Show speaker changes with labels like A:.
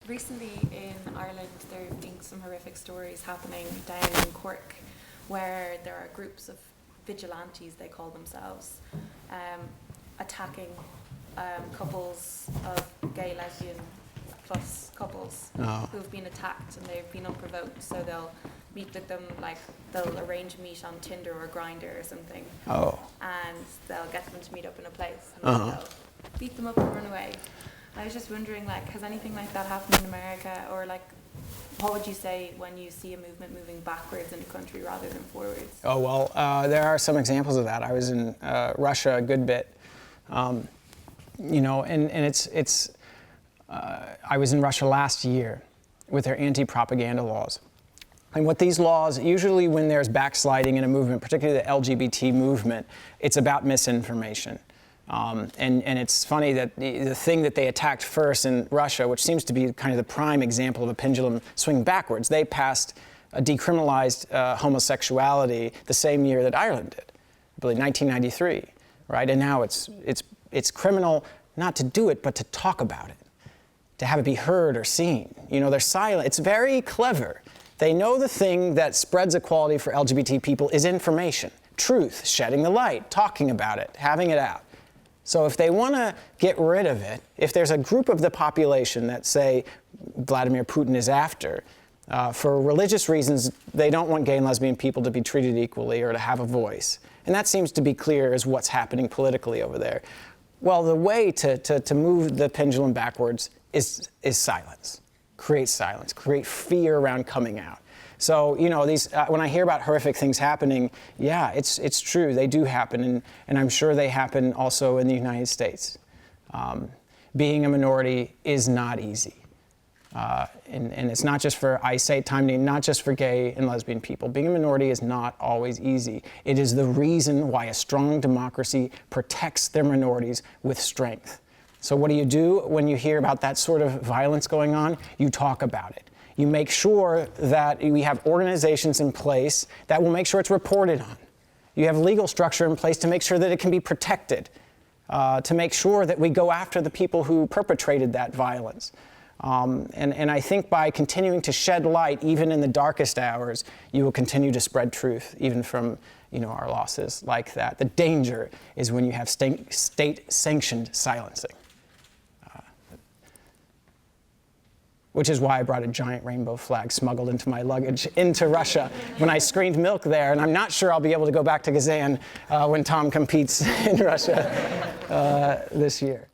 A: Recently in Ireland, there have been some horrific stories happening down in Cork, where there are groups of vigilantes, they call themselves, attacking couples of gay, lesbian plus couples who've been attacked, and they've been unprovoked. So they'll meet with them, like they'll arrange a meet on Tinder or Grindr or something, and they'll get them to meet up in a place, and then they'll beat them up and run away. I was just wondering, like, has anything like that happened in America, or like, what would you say when you see a movement moving backwards in a country rather than forwards?
B: Oh, well, there are some examples of that. I was in Russia a good bit, you know, and it's I was in Russia last year with their anti-propaganda laws. And what these laws, usually when there's backsliding in a movement, particularly the LGBT movement, it's about misinformation. And it's funny that the thing that they attacked first in Russia, which seems to be kind of the prime example of a pendulum swing backwards, they passed decriminalized homosexuality the same year that Ireland did, I believe 1993, right? And now it's criminal not to do it, but to talk about it, to have it be heard or seen. You know, they're silent. It's very clever. They know the thing that spreads equality for LGBT people is information, truth, shedding the light, talking about it, having it out. So if they want to get rid of it, if there's a group of the population that say Vladimir Putin is after, for religious reasons, they don't want gay and lesbian people to be treated equally or to have a voice. And that seems to be clear as what's happening politically over there. Well, the way to move the pendulum backwards is silence. Create silence, create fear around coming out. So, you know, these when I hear about horrific things happening, yeah, it's true, they do happen, and I'm sure they happen also in the United States. Being a minority is not easy. And it's not just for, I say time, not just for gay and lesbian people. Being a minority is not always easy. It is the reason why a strong democracy protects their minorities with strength. So what do you do when you hear about that sort of violence going on? You talk about it. You make sure that we have organizations in place that will make sure it's reported on. You have legal structure in place to make sure that it can be protected, to make sure that we go after the people who perpetrated that violence. And I think by continuing to shed light, even in the darkest hours, you will continue to spread truth, even from, you know, our losses like that. The danger is when you have state-sanctioned silencing. Which is why I brought a giant rainbow flag smuggled into my luggage into Russia when I screened Milk there, and I'm not sure I'll be able to go back to Kazan when Tom competes in Russia this year.